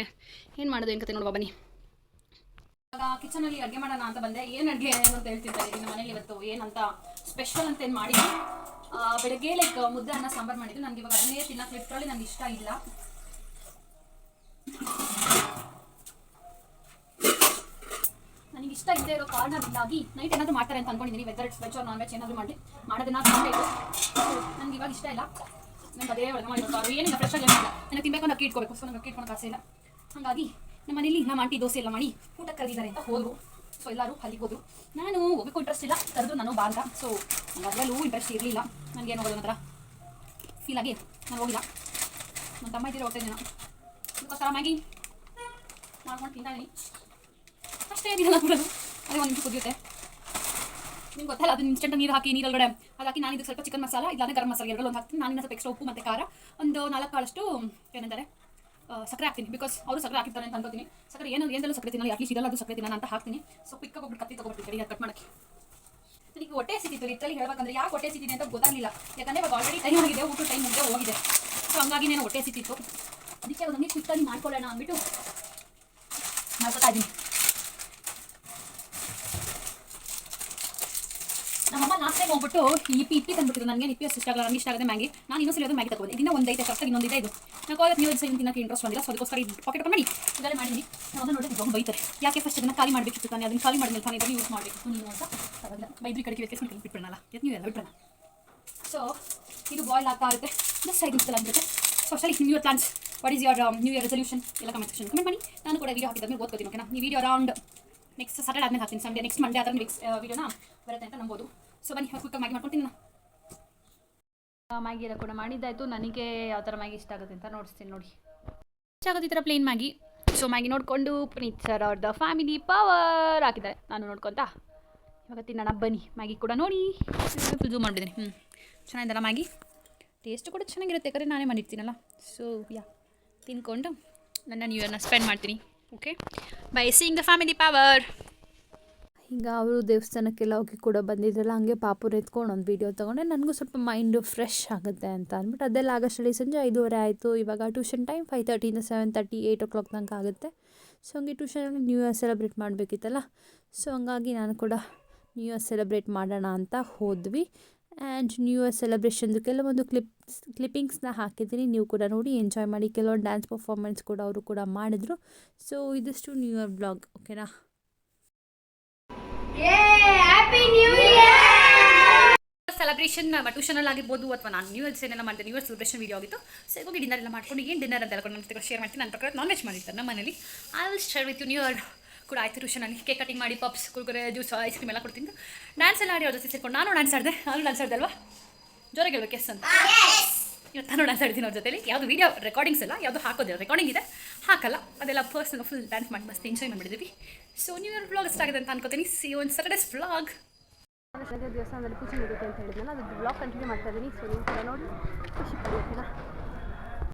ಏನು ಮಾಡೋದು ಏನು ಕತೆ ನೋಡುವ ಬನ್ನಿ. ಇವಾಗ ಕಿಚನಲ್ಲಿ ಅಡುಗೆ ಮಾಡೋಣ ಅಂತ ಬಂದೆ. ಏನು ಅಡುಗೆ ಅಂತ ಹೇಳ್ತಿದ್ದಾರೆ ನಮ್ಮ ಮನೇಲಿ ಇವತ್ತು ಏನಂತ ಸ್ಪೆಷಲ್ ಅಂತ ಏನು ಮಾಡಿದ್ವಿ. ಬೆಳಗ್ಗೆ ಮುದ್ದೆ ಅನ್ನ ಸಾಂಬಾರು ಮಾಡಿದ್ದು. ನನಗೆ ಇವಾಗ ಅದನ್ನೇ ತಿನ್ನೋಕೆ ಲಿಟ್ರಲಿ ನನಗೆ ಇಷ್ಟ ಇಲ್ಲ. ನನಗೆ ಇಷ್ಟ ಇಲ್ಲದೆ ಇರೋ ಕಾರಣದಿಂದಾಗಿ ನೈಟ್ ಏನಾದರೂ ಮಾಡ್ತಾರೆ ಅಂತ ಅಂದ್ಕೊಂಡಿದ್ದೀನಿ. Whether it's veg or non veg ಏನಾದರೂ ಮಾಡೋದನ್ನ ಕಾಣಬೇಕು. ನನಗೆ ಇವಾಗ ಇಷ್ಟ ಇಲ್ಲ. ನಂಗೆ ಅದೇ ಒಳಗೆ ಮಾಡಿರೋ ಏನಿಲ್ಲ ಫ್ರೆಶ್ ಆಗಿ ಏನಿಲ್ಲ. ನನಗೆ ತಿನ್ಬೇಕು ಅನ್ನೋ ಅಕ್ಕಿ ಇಟ್ಕೋಬೇಕು. ಸೊ ನನಗೆ ಅಕ್ಕಿ ಇಟ್ಕೊಂಡು ಆಸೆ ಇಲ್ಲ. ಹಾಗಾಗಿ ನಮ್ಮ ಮನೇಲಿ ನಮ್ಮ ಆಂಟಿ ದೋಸೆ ಎಲ್ಲ ಮಾಡಿ ಊಟ ಕರೆದಿದ್ದಾರೆ ಅಂತ ಹೋದರು. ಸೊ ಎಲ್ಲರೂ ಅಲ್ಲಿಗೆ ಹೋದರು. ನಾನು ಹೋಗಬೇಕು ಇಂಟ್ರೆಸ್ಟ್ ಇಲ್ಲ. ಕರೆದು ನಾನು ಬಾ ಅಂತ. ಸೊ ನನಗೆ ಅದರಲ್ಲೂ ಇಂಟ್ರೆಸ್ಟ್ ಇರಲಿಲ್ಲ. ನನಗೇನು ಹೋಗೋದು ಒಂಥರ ಫೀಲ್ ಆಗಿ ನಾನು ಹೋಗಿಲ್ಲ. ನನ್ನ ತಮ್ಮ ಇದ್ದೀರ ಹೋಗ್ತಾ ಇದ್ದೀನಿ. ಅದಕ್ಕೋಸ್ಕರ ಮ್ಯಾಗಿ ಮಾಡ್ಕೊಂಡು ತಿಂತಾಯಿದ್ದೀನಿ. ಅಷ್ಟೇ ಏನಿಲ್ಲ ಬಿಡೋದು. ಅದೇ ಒಂದು ನಿಮಿಷ ಕುದಿಯುತ್ತೆ. ನಿಮ್ಗೆ ಗೊತ್ತಲ್ಲ, ಅದನ್ನ ಇನ್ಸ್ಟೆಂಟ್ ನೀರು ಹಾಕಿ ನೀರೊಳಗಡೆ ಅದು ಹಾಕಿ ನಾನು ಇದಕ್ಕೆ ಸ್ವಲ್ಪ ಚಿಕನ್ ಮಸಾಲ ಇಲ್ಲಾಂದರೆ ಗರಂ ಮಸಾಲ ಎರಡರಲ್ಲಿ ಒಂದು ಹಾಕ್ತೀನಿ. ನಾನು ಸ್ವಲ್ಪ ಎಕ್ಸ್ಟ್ರಾ ಉಪ್ಪು ಮತ್ತು ಖಾರ ಒಂದು 4 ಕಾಳಷ್ಟು ಏನಂತಾರೆ ಸಕ್ಕರೆ ಹಾಕ್ತೀನಿ. ಬಿಕಾಸ್ ಅವರು ಸಕ್ಕರೆ ಹಾಕಿರ್ತಾರೆ ಅಂತ ಅನ್ಕೋತೀನಿ. ಸಕ್ಕರೆ ಏನೆಲ್ಲ ಸಕ್ಕರೆ ತಿನ್ನಲ್ಲ, ಅಟ್ಲೀಸ್ಟ್ ಇದೆಲ್ಲ ಅದು ಸಕ್ಕರೆ ತಿನ್ನೋಣ ಅಂತ ಹಾಕ್ತೀನಿ. ಸೊ ಪಿಕ್ಕ ಹೋಗ್ಬಿಟ್ಟು ಕತ್ತಿ ತೊಗೊಬಿಟ್ಟಿರ್ತೀನಿ ಅದು ಕಟ್ ಮಾಡೋಕ್ಕೆ. ನನಗೆ ಹೊಟ್ಟೆ ಸಿಕ್ಕಿತ್ತು ಲಿಟ್ರಲಿ ಹೇಳ್ಬೇಕಂದ್ರೆ. ಯಾಕೆ ಹೊಟ್ಟೆ ಸಿಕ್ಕಿದೆ ಅಂತ ಗೊತ್ತಾಗಲಿಲ್ಲ. ಯಾಕಂದರೆ ಇವಾಗ ಆಲ್ರೆಡಿ ಟೈಮ್ ಆಗಿದೆ, ಊಟ ಟೈಮ್ ಮುಗ್ದೆ ಹೋಗಿದೆ. ಸೊ ಹಂಗಾಗಿ ನಾನು ಹೊಟ್ಟೆ ಸಿಕ್ಕಿತ್ತು. ಅದಕ್ಕೆ ನನಗೆ ಕ್ವಿಕ್ಕಾಗಿ ಮಾಡ್ಕೊಳ್ಳೋಣ ಅಂದ್ಬಿಟ್ಟು ಮಾಡ್ಕೊತಾ ಇದ್ದೀನಿ. ನಮ್ಮಮ್ಮ ಲಾಸ್ಟ್ ಟೈಮ್ ಹೋಗ್ಬಿಟ್ಟು ಇಪ್ಪಿ ತಂದುಬಿಟ್ಟಿದ್ದು. ನನಗೆ ಇಪ್ಪಿ ಅಷ್ಟು ಇಷ್ಟ ಆಗಲ್ಲ. ನನಗೆ ಇಷ್ಟ ಆಗದೆ ಮ್ಯಾಗಿ. ನಾನು ಇನ್ನೊಂದು ಸಲ ಮ್ಯಾಗಿ ತಗೊಂಡೆ. ಇದನ್ನ ಒಂದೈತೆ ಕರೆಕ್ಟಾಗಿ ಇನ್ನೊಂದಿದೆ ಇದು. ನಾನು ಕಾಲೇಜ್ ನೀವು ಸಹ ತಿನ್ನೋಕ್ಕೆ ಇಂಟ್ರೆಸ್ಟ್ ಬಂದಿಲ್ಲ. ಸೊ ಅದಕ್ಕೋಸ್ಕರ ಇದು ಪಾಕೆಟ್ ಮಾಡಿ ಇದೆಲ್ಲ ಮಾಡಿದ್ದೀನಿ. ನಾನು ನೋಡಿ ತುಂಬ ಬೈತಾರೆ. ಯಾಕೆ ಫಸ್ಟ್ ಅದನ್ನು ಖಾಲಿ ಮಾಡಬೇಕಿತ್ತು ತಾನೆ, ಅದನ್ನು ಖಾಲಿ ಮಾಡಿದ್ಮೇಲೆ ತಾನೇ ಇದನ್ನು ಯೂಸ್ ಮಾಡಬೇಕು ನೀನು ಅಂತ. ಅವಾಗ ಬೈದ್ರಿ ಕಡೆಗೆ ವ್ಯತ್ಯಾಸ ಬಿಟ್ಬಿಡೋಣ. ನೀವು ಎಲ್ಲ ಬಿಟ್ಬಿಡೋಣ. ಸೊ ಇದು ಬಾಯ್ಲ್ ಆಗ್ತಾ ಇರುತ್ತೆ. ಜಸ್ಟ್ 5 ನಿಮಿಷದಲ್ಲಿ ಆಗಿರುತ್ತೆ. ಸೊ ಅಷ್ಟೇ new year plans, what is your new year resolution ಎಲ್ಲ ಕಮೆಂಟ್ ಸೆಕ್ಷನ್ ಕಮೆಂಟ್ ಮಾಡಿ. ನಾನು ಕೂಡ ವೀಡಿಯೋ ಹಾಕಿದ್ಮೇಲೆ ಓದ್ಕೋತೀನಿ. ಓಕೆನಾ? ಈ ವಿಡಿಯೋ ಅರೌಂಡ್ ನೆಕ್ಸ್ಟ್ ಸ್ಯಾಟರ್ಡೆ ಆದಮೇಲೆ ಹಾಕ್ತೀನಿ. ಸಂಡೇ ನೆಕ್ಸ್ಟ್ ಮಂಡೇ ಅದರ ನೆಕ್ಸ್ಟ್ ವಿಡಿಯೋನ ಬರುತ್ತೆ ಅಂತ ನಂಬೋದು. ಸೊ ಬನ್ನಿ ಕ್ವಿಕ್ಕಾಗಿ ಮ್ಯಾಗಿ ಮಾಡ್ಕೊತೀನಿ. ನಾನು ಮ್ಯಾಗಿ ಎಲ್ಲ ಕೂಡ ಮಾಡಿದ್ದಾಯಿತು. ನನಗೆ ಯಾವ ಥರ ಮ್ಯಾಗಿ ಇಷ್ಟ ಆಗುತ್ತೆ ಅಂತ ನೋಡಿಸ್ತೀನಿ ನೋಡಿ. ಇಷ್ಟ ಆಗುತ್ತೆ ಈ ಥರ ಪ್ಲೇನ್ ಮ್ಯಾಗಿ. ಸೊ ಮ್ಯಾಗಿ ನೋಡಿಕೊಂಡು ಪುನೀತ್ ಸರ್ ಅವ್ರದ್ದು ಫ್ಯಾಮಿಲಿ ಪವರ್ ಹಾಕಿದ್ದಾರೆ. ನಾನು ನೋಡ್ಕೊತಾ ಇವಾಗ ತಿನ್ನೋಣ ಬನ್ನಿ. ಮ್ಯಾಗಿ ಕೂಡ ನೋಡಿ ಫುಲ್ ಝೂಮ್ ಮಾಡಿಬಿಟ್ಟಿದ್ದೀನಿ. ಚೆನ್ನಾಗಿದ್ದಲ್ಲ ಮ್ಯಾಗಿ. ಟೇಸ್ಟ್ ಕೂಡ ಚೆನ್ನಾಗಿರುತ್ತೆ, ಯಾಕಂದರೆ ನಾನೇ ಮಾಡಿರ್ತೀನಲ್ಲ. ಸೊ ತಿನ್ಕೊಂಡು ನನ್ನ ನ್ಯೂ ಇಯರ್ನ ಸ್ಪೆಂಡ್ ಮಾಡ್ತೀನಿ. Okay, by seeing the family power. ಈಗ ಅವರು ದೇವಸ್ಥಾನಕ್ಕೆಲ್ಲ ಹೋಗಿ ಕೂಡ ಬಂದಿದ್ರಲ್ಲ, ಹಂಗೆ ಪಾಪುನ ಎತ್ಕೊಂಡು ಒಂದು ವೀಡಿಯೋ ತೊಗೊಂಡೆ. ನನಗೂ ಸ್ವಲ್ಪ ಮೈಂಡು ಫ್ರೆಶ್ ಆಗುತ್ತೆ ಅಂತ ಅಂದ್ಬಿಟ್ಟು ಅದೆಲ್ಲ ಆಗಷ್ಟರಲ್ಲಿ ಸಂಜೆ 5:30 ಆಯಿತು. ಇವಾಗ ಟ್ಯೂಷನ್ ಟೈಮ್ 5:30 7:30 8 o'clock ತನಕ ಆಗುತ್ತೆ. ಸೊ ಹಂಗೆ ಟ್ಯೂಷನಲ್ಲಿ ನ್ಯೂ ಇಯರ್ ಸೆಲೆಬ್ರೇಟ್ ಮಾಡಬೇಕಿತ್ತಲ್ಲ, ಸೊ ಹಂಗಾಗಿ ನಾನು ಕೂಡ ನ್ಯೂ ಇಯರ್ ಸೆಲೆಬ್ರೇಟ್ ಮಾಡೋಣ ಅಂತ ಹೋದ್ವಿ. ಆ್ಯಂಡ್ ನ್ಯೂ ಇಯರ್ ಸೆಲೆಬ್ರೇಷನ್ದು ಕೆಲವೊಂದು ಕ್ಲಿಪ್ಪಿಂಗ್ಸ್ನ ಹಾಕಿದ್ದೀನಿ, ನೀವು ಕೂಡ ನೋಡಿ ಎಂಜಾಯ್ ಮಾಡಿ. ಕೆಲವೊಂದು ಡ್ಯಾನ್ಸ್ ಪರ್ಫಾರ್ಮೆನ್ಸ್ ಕೂಡ ಅವರು ಕೂಡ ಮಾಡಿದ್ರು. ಸೊ ಇದಿಷ್ಟು ನ್ಯೂ ಇಯರ್ ಬ್ಲಾಗ್, ಓಕೆನಾ. ಸೆಲೆಬ್ರೇಷನ್ ಟ್ಯೂಷನಲ್ಲಿ ಆಗಿರ್ಬೋದು ಅಥವಾ ನಾನು ನ್ಯೂ ಇಯರ್ಸ್ ಏನೆಲ್ಲ ಮಾಡಿದೆ, ನ್ಯೂ ಇಯರ್ ಸೆಲೆಬ್ರೇಷನ್ ವೀಡಿಯೋ ಆಗಿತ್ತು. ಸೊ ಹೋಗಿ ಡಿನ್ನರ್ ಎಲ್ಲ ಮಾಡ್ಕೊಂಡು ಏನು ಡಿನ್ನರ್ ಅಂತ ಹೇಳ್ಕೊಂಡು ನನ್ನ ಶೇರ್ ಮಾಡ್ತೀನಿ. ನನ್ನ ಪ್ರಕಾರ ನಾನ್ ವೆಜ್ ಮಾಡಿರ್ತಾರೆ ನಮ್ಮ ಮನೇಲಿ. I will share with you. New year ಕೂಡ ಆಯಿತು ಟ್ಯೂಷನಲ್ಲಿ. ಕೇಕ್ ಕಟಿಂಗ್ ಮಾಡಿ puffs, Kurkure, juice, ice cream ಎಲ್ಲ ಕೊಡ್ತೀನಿ. ಡ್ಯಾನ್ಸ್ ಎಲ್ಲ ಆಡಿ ಅವ್ರ ಜೊತೆ ಸೇರ್ಕೊಂಡು ನಾನು ಡ್ಯಾನ್ಸ್ ಆಡಿದೆ ಅಲ್ವಾ, ಜೋರಾಗಿ ಹೇಳ್ಬೇಕು ಎಸ್ ಅಂತ. ಇವತ್ತು ನಾನು ಡ್ಯಾನ್ಸ್ ಆಡ್ತೀನಿ ಅವ್ರ ಜೊತೆಲಿ. ಯಾವುದು ವೀಡಿಯೋ ರೆಕಾರ್ಡಿಂಗ್ಸ್ ಎಲ್ಲ ಯಾವುದು ಹಾಕೋದಿಲ್ಲ, ರೆಕಾರ್ಡಿಂಗ್ ಇದೆ ಹಾಕಲ್ಲ, ಅದೆಲ್ಲ ಪರ್ಸನಲ್ ಫುಲ್ ಡ್ಯಾನ್ಸ್ ಮಾಡಿ ಮಸ್ತ್ ಎಂಜಾಯ್ ಮಾಡಿಬಿಟ್ಟಿದ್ವಿ. ಸೊ ನ್ಯೂ ಇಯರ್ ವ್ಲಾಗ್ ಇಷ್ಟ ಆಗಿದೆ ಅಂತ ಅನ್ಕೋತೀನಿ. See you on Saturdays vlog. ದೇವಸ್ಥಾನದಲ್ಲಿ ಪೂಜೆ ಮುಗುತ್ತೆ ಅಂತ ಹೇಳಿದ್ನಲ್ಲ, ಅದು ಬ್ಲಾಗ್ ಕಂಟಿನ್ಯೂ ಮಾಡ್ತಾ ಇದ್ದೀನಿ. ಸೊ ನೀವು ಕೂಡ ನೋಡಿ ಖುಷಿ ಪಡೋಕ್ಕಿಲ್ಲ.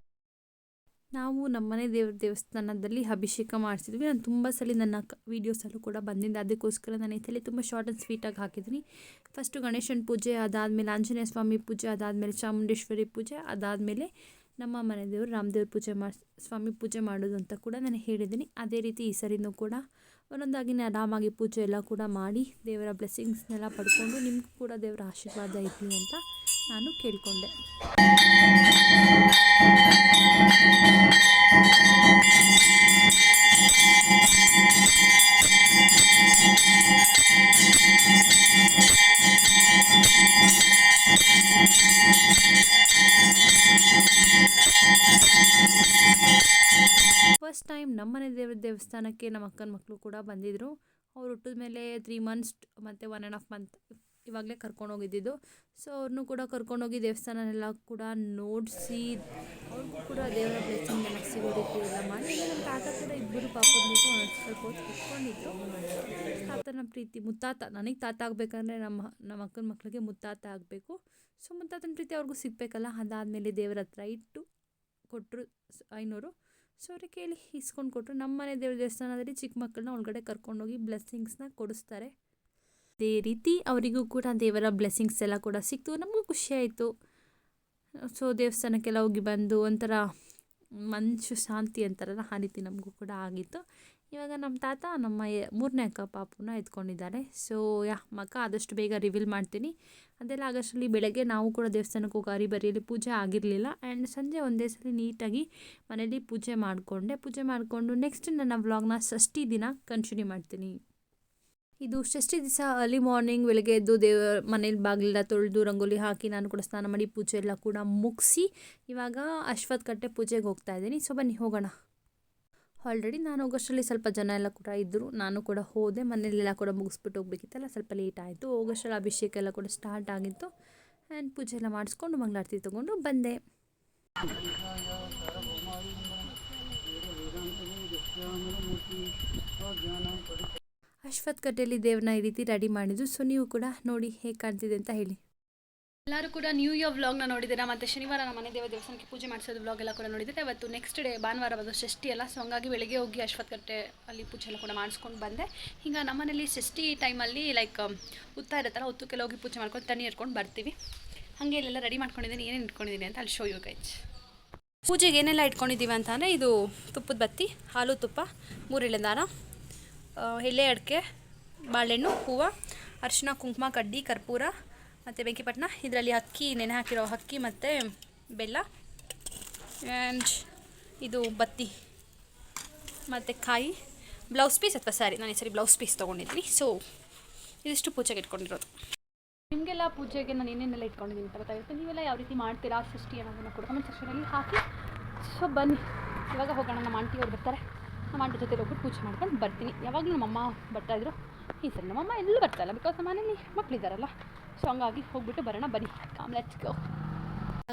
ನಾವು ನಮ್ಮನೆ ದೇವಸ್ಥಾನದಲ್ಲಿ ಅಭಿಷೇಕ ಮಾಡಿಸಿದ್ವಿ. ನಾನು ತುಂಬ ಸಲ ನನ್ನ ವೀಡಿಯೋಸಲ್ಲೂ ಕೂಡ ಬಂದಿದ್ದೆ, ಅದಕ್ಕೋಸ್ಕರ ನಾನು ಈ ಸಲ ತುಂಬ ಶಾರ್ಟ್ ಆ್ಯಂಡ್ ಸ್ವೀಟಾಗಿ ಹಾಕಿದ್ದೀನಿ. ಫಸ್ಟು ಗಣೇಶನ ಪೂಜೆ, ಅದಾದಮೇಲೆ ಆಂಜನೇಯ ಸ್ವಾಮಿ ಪೂಜೆ, ಅದಾದಮೇಲೆ ಚಾಮುಂಡೇಶ್ವರಿ ಪೂಜೆ, ಅದಾದಮೇಲೆ ನಮ್ಮ ಮನೆ ದೇವರು ರಾಮದೇವ್ರ ಸ್ವಾಮಿ ಪೂಜೆ ಮಾಡೋದು ಅಂತ ಕೂಡ ನಾನು ಹೇಳಿದ್ದೀನಿ. ಅದೇ ರೀತಿ ಈ ಸರಿನೂ ಕೂಡ ಒಂದೊಂದಾಗಿ ಆರಾಮಾಗಿ ಪೂಜೆ ಎಲ್ಲ ಕೂಡ ಮಾಡಿ ದೇವರ ಬ್ಲೆಸ್ಸಿಂಗ್ಸ್ನೆಲ್ಲ ಪಡ್ಕೊಂಡು ನಿಮಗೂ ಕೂಡ ದೇವರ ಆಶೀರ್ವಾದ ಇರಲಿ ಅಂತ ನಾನು ಕೇಳಿಕೊಂಡೆ. ಫಸ್ಟ್ ಟೈಮ್ ನಮ್ಮನೆ ದೇವಸ್ಥಾನಕ್ಕೆ ನಮ್ಮ ಅಕ್ಕನ ಮಕ್ಕಳು ಕೂಡ ಬಂದಿದ್ದರು. ಅವ್ರು ಹುಟ್ಟಿದ ಮೇಲೆ 3 months ಮತ್ತು 1.5 month ಇವಾಗಲೇ ಕರ್ಕೊಂಡೋಗಿದ್ದಿದ್ದು. ಸೊ ಅವ್ರನ್ನೂ ಕೂಡ ಕರ್ಕೊಂಡೋಗಿ ದೇವಸ್ಥಾನನೆಲ್ಲ ಕೂಡ ನೋಡಿಸಿ ಅವ್ರಿಗೂ ಕೂಡ ದೇವರ ಬ್ಲೆಸ್ಸಿಂಗ್ ಎಲ್ಲ ಸಿಗೋ ರೀತಿ ಎಲ್ಲ ಮಾಡಿ. ನಮ್ಮ ತಾತ ಕೂಡ ಇಬ್ಬರು ಪಾಪದ್ಬಿಟ್ಟು ಸ್ವಲ್ಪ ಹೊತ್ತು ಕುತ್ಕೊಂಡಿದ್ರು. ತಾತನ ಪ್ರೀತಿ ಮುತ್ತಾತ, ನನಗೆ ತಾತ ಆಗಬೇಕಂದ್ರೆ ನಮ್ಮ ಅಕ್ಕನ ಮಕ್ಕಳಿಗೆ ಮುತ್ತಾತ ಆಗಬೇಕು. ಸೊ ಮುತ್ತಾತನ ಪ್ರೀತಿ ಅವ್ರಿಗೂ ಸಿಗಬೇಕಲ್ಲ. ಅದಾದಮೇಲೆ ದೇವರ ಹತ್ರ ಇಟ್ಟು ಕೊಟ್ಟರು 500. ಸೊ ಅವ್ರಿಗೆ ಕೇಳಿ ಇಸ್ಕೊಂಡು ಕೊಟ್ಟರು. ನಮ್ಮ ಮನೆ ದೇವಸ್ಥಾನದಲ್ಲಿ ಚಿಕ್ಕ ಮಕ್ಕಳನ್ನ ಒಳಗಡೆ ಕರ್ಕೊಂಡೋಗಿ ಬ್ಲೆಸ್ಸಿಂಗ್ಸ್ನ ಕೊಡಿಸ್ತಾರೆ. ಅದೇ ರೀತಿ ಅವರಿಗೂ ಕೂಡ ದೇವರ ಬ್ಲೆಸ್ಸಿಂಗ್ಸ್ ಎಲ್ಲ ಕೂಡ ಸಿಕ್ತು. ನಮಗೂ ಖುಷಿಯಾಯಿತು. ಸೊ ದೇವಸ್ಥಾನಕ್ಕೆಲ್ಲ ಹೋಗಿ ಬಂದು ಒಂಥರ ಮನಸ್ಸು ಶಾಂತಿ ಅಂತಾರಲ್ಲ, ಆ ರೀತಿ ನಮಗೂ ಕೂಡ ಆಗಿತ್ತು. ಇವಾಗ ನಮ್ಮ ತಾತ ನಮ್ಮ 3ನೇ ಅಕ್ಕ ಪಾಪುನ ಎತ್ಕೊಂಡಿದ್ದಾರೆ. ಸೊ ಮಕ್ಕ ಆದಷ್ಟು ಬೇಗ ರಿವೀಲ್ ಮಾಡ್ತೀನಿ. ಅದೆಲ್ಲ ಆಗಷ್ಟರಲ್ಲಿ ಬೆಳಗ್ಗೆ ನಾವು ಕೂಡ ದೇವಸ್ಥಾನಕ್ಕೆ ಹೋಗಿ ಅರಿಬರಿಯಲ್ಲಿ ಪೂಜೆ ಆಗಿರಲಿಲ್ಲ. ಆ್ಯಂಡ್ ಸಂಜೆ ಒಂದೇ ಸಲ ನೀಟಾಗಿ ಮನೇಲಿ ಪೂಜೆ ಮಾಡಿಕೊಂಡು ನೆಕ್ಸ್ಟ್ ನನ್ನ ವ್ಲಾಗ್ನ ಷಷ್ಠಿ ದಿನ ಕಂಟಿನ್ಯೂ ಮಾಡ್ತೀನಿ. ಇದು ಷಷ್ಠಿ ದಿವಸ ಅರ್ಲಿ ಮಾರ್ನಿಂಗ್ ಬೆಳಗ್ಗೆ ಎದ್ದು ದೇವರ ಮನೇಲಿ ಬಾಗಿಲೆಲ್ಲ ತೊಳೆದು ರಂಗೋಲಿ ಹಾಕಿ ನಾನು ಕೂಡ ಸ್ನಾನ ಮಾಡಿ ಪೂಜೆ ಎಲ್ಲ ಕೂಡ ಮುಗಿಸಿ ಇವಾಗ ಅಶ್ವತ್ಥ ಕಟ್ಟೆ ಪೂಜೆಗೆ ಹೋಗ್ತಾ ಇದ್ದೀನಿ. ಸೊ ಬನ್ನಿ ಹೋಗೋಣ. ಆಲ್ರೆಡಿ ನಾನು ಹೋಗೋಷ್ಟರಲ್ಲಿ ಸ್ವಲ್ಪ ಜನ ಎಲ್ಲ ಕೂಡ ಇದ್ದರು. ನಾನು ಕೂಡ ಹೋದೆ. ಮನೆಯಲ್ಲೆಲ್ಲ ಕೂಡ ಮುಗಿಸ್ಬಿಟ್ಟು ಹೋಗ್ಬೇಕಿತ್ತಲ್ಲ, ಸ್ವಲ್ಪ ಲೇಟ್ ಆಯಿತು. ಹೋಗೋಷ್ಟರಲ್ಲಿ ಅಭಿಷೇಕ ಎಲ್ಲ ಕೂಡ ಸ್ಟಾರ್ಟ್ ಆಗಿತ್ತು. ಆ್ಯಂಡ್ ಪೂಜೆ ಎಲ್ಲ ಮಾಡಿಸ್ಕೊಂಡು ಮಂಗಳಾರತಿ ತೊಗೊಂಡು ಬಂದೆ. ಅಶ್ವತ್ಥ ಕಟ್ಟೆಯಲ್ಲಿ ದೇವ್ರನ್ನ ಈ ರೀತಿ ರೆಡಿ ಮಾಡಿದ್ದು. ಸೊ ನೀವು ಕೂಡ ನೋಡಿ ಹೇಗೆ ಕಾಣ್ತಿದೆ ಅಂತ ಹೇಳಿ. ಎಲ್ಲರೂ ಕೂಡ ನ್ಯೂ ಇಯರ್ ವ್ಲಾಗ್ನ ನೋಡಿದ್ದೀರಾ. ಮತ್ತು ಶನಿವಾರ ನಮ್ಮ ಮನೆ ದೇವಸ್ಥಾನಕ್ಕೆ ಪೂಜೆ ಮಾಡಿಸೋದು ವ್ಲಾಗ್ ಎಲ್ಲ ಕೂಡ ನೋಡಿದ್ದೀರಾ. ಇವತ್ತು ನೆಕ್ಸ್ಟ್ ಡೇ ಭಾನುವಾರ ಬಂದು ಷಷ್ಠಿ ಅಲ್ಲ. ಸೊ ಹಂಗಾಗಿ ಬೆಳಗ್ಗೆ ಹೋಗಿ ಅಶ್ವತ್ಥ ಕಟ್ಟೆ ಅಲ್ಲಿ ಪೂಜೆ ಎಲ್ಲ ಕೂಡ ಮಾಡಿಸ್ಕೊಂಡು ಬಂದೆ. ಈಗ ನಮ್ಮನೇಲಿ ಷಷ್ಠಿ ಟೈಮಲ್ಲಿ ಲೈಕ್ ಹುತ್ತ ಇರುತ್ತಲ್ಲ, ಹುತ್ತಕ್ಕೆಲ್ಲ ಹೋಗಿ ಪೂಜೆ ಮಾಡ್ಕೊಂಡು ತಣ್ಣಿ ಇಟ್ಕೊಂಡು ಬರ್ತೀವಿ. ಹಾಗೆ ಇಲ್ಲೆಲ್ಲ ರೆಡಿ ಮಾಡ್ಕೊಂಡಿದ್ದೀನಿ. ಏನೇನು ಇಟ್ಕೊಂಡಿದ್ದೀನಿ ಅಂತ ಅಲ್ಲಿ ಶೋ ಯು ಗೈಸ್. ಪೂಜೆಗೆ ಏನೆಲ್ಲ ಇಟ್ಕೊಂಡಿದ್ದೀವಿ ಅಂತ ಅಂದರೆ ಇದು ತುಪ್ಪದ ಬತ್ತಿ, ಹಾಲು ತುಪ್ಪ, 3 ಎಳೆ ದಾರ, ಎಲೆ ಅಡಿಕೆ, ಬಾಳೆಹಣ್ಣು, ಹೂವು, ಅರಿಶಿನ, ಕುಂಕುಮ, ಕಡ್ಡಿ, ಕರ್ಪೂರ ಮತ್ತು ಬೆಂಕಿಪಟ್ಟಣ. ಇದರಲ್ಲಿ ಅಕ್ಕಿ, ನೆನೆ ಹಾಕಿರೋ ಅಕ್ಕಿ ಮತ್ತು ಬೆಲ್ಲ, ಆ್ಯಂಡ್ ಇದು ಬತ್ತಿ ಮತ್ತು ಕಾಯಿ, ಬ್ಲೌಸ್ ಪೀಸ್ ಅಥವಾ ಸ್ಯಾರಿ. ನಾನು ಈ ಸರಿ ಬ್ಲೌಸ್ ಪೀಸ್ ತೊಗೊಂಡಿದ್ದೀನಿ. ಸೊ ಇದಿಷ್ಟು ಪೂಜೆಗೆ ಇಟ್ಕೊಂಡಿರೋದು. ನಿಮಗೆಲ್ಲ ಪೂಜೆಗೆ ನಾನು ಏನೇನೆಲ್ಲ ಇಟ್ಕೊಂಡಿದ್ದೀನಿ ಅಂತ ಗೊತ್ತಾಗುತ್ತೆ. ನೀವೆಲ್ಲ ಯಾವ ರೀತಿ ಮಾಡ್ತೀರಾ ಷಷ್ಠಿ ಅನ್ನೋದನ್ನು ಕೂಡ ಕಮೆಂಟ್ ಸೆಕ್ಷನಲ್ಲಿ ಹಾಕಿ. ಸೊ ಬನ್ನಿ ಇವಾಗ ಹೋಗೋಣ. ನಮ್ಮ ಆಂಟಿಯವ್ರು ಬರ್ತಾರೆ. ನಮ್ಮ ಆಂಟಿ ಜೊತೆ ಹೋಗ್ಬಿಟ್ಟು ಪೂಜೆ ಮಾಡ್ಕೊಂಡು ಬರ್ತೀನಿ. ಯಾವಾಗಲೂ ನಮ್ಮಮ್ಮ ಬರ್ತಾಯಿದ್ರು. ಈ ಸರಿ ನಮ್ಮಮ್ಮ ಎಲ್ಲೂ ಬರ್ತಾಯಿಲ್ಲ, ಬಿಕಾಸ್ ನಮ್ಮ ಮನೇಲಿ ಮಕ್ಕಳಿದ್ದಾರಲ್ಲ. ಸೊ ಹಂಗಾಗಿ ಹೋಗ್ಬಿಟ್ಟು ಬರೋಣ. ಬನ್ನಿ, ಕಮ್ ಲೆಟ್ಸ್ ಗೋ.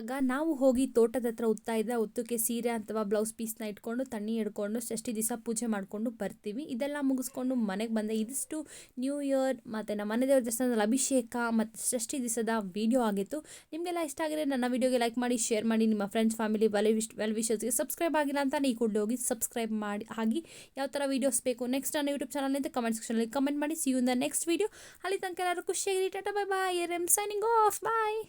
ಆಗ ನಾವು ಹೋಗಿ ತೋಟದ ಹತ್ರ ಉತ್ತಾ ಇದ್ದರೆ ಉತ್ತಕ್ಕೆ ಸೀರೆ ಅಥವಾ ಬ್ಲೌಸ್ ಪೀಸ್ನ ಇಟ್ಕೊಂಡು ತಣ್ಣಿ ಹಿಡ್ಕೊಂಡು ಷಷ್ಠಿ ದಿವಸ ಪೂಜೆ ಮಾಡಿಕೊಂಡು ಬರ್ತೀವಿ. ಇದೆಲ್ಲ ಮುಗಿಸ್ಕೊಂಡು ಮನೆಗೆ ಬಂದೆ. ಇದಿಷ್ಟು ನ್ಯೂ ಇಯರ್ ಮತ್ತು ನಮ್ಮ ಮನೆ ದೇವ್ರ ದೇವಸ್ಥಾನದಲ್ಲಿ ಅಭಿಷೇಕ ಮತ್ತು ಷಷ್ಠಿ ದಿವಸದ ವೀಡಿಯೋ ಆಗಿತ್ತು. ನಿಮಗೆಲ್ಲ ಇಷ್ಟ ಆಗಿದ್ರೆ ನನ್ನ ವೀಡಿಯೋಗೆ ಲೈಕ್ ಮಾಡಿ, ಶೇರ್ ಮಾಡಿ, ನಿಮ್ಮ ಫ್ರೆಂಡ್ಸ್, ಫ್ಯಾಮಿಲಿ, ವೆಲ್ ವಿಷರ್ಸ್ಗೆ ಸಬ್ಸ್ಕ್ರೈಬ್ ಆಗಿಲ್ಲ ಅಂತ ಈ ಕೂಡಲೇ ಹೋಗಿ ಸಬ್ಸ್ಕ್ರೈಬ್ ಮಾಡಿ ಹಾಗೆ ಯಾವ ಥರ ವೀಡಿಯೋಸ್ ಬೇಕು ನೆಕ್ಸ್ಟ್ ನನ್ನ ಯೂಟ್ಯೂಬ್ ಚಾನಲ್ನಿಂದ ಕಮೆಂಟ್ ಸೆಕ್ಷನಲ್ಲಿ ಕಮೆಂಟ್ ಮಾಡಿ. See you in the next video. ಅಲ್ಲಿ ತನಕ ಎಲ್ಲರೂ ಖುಷಿಯಾಗಿರಿ. ಟಾಟಾ, bye bye. I am signing off. Bye.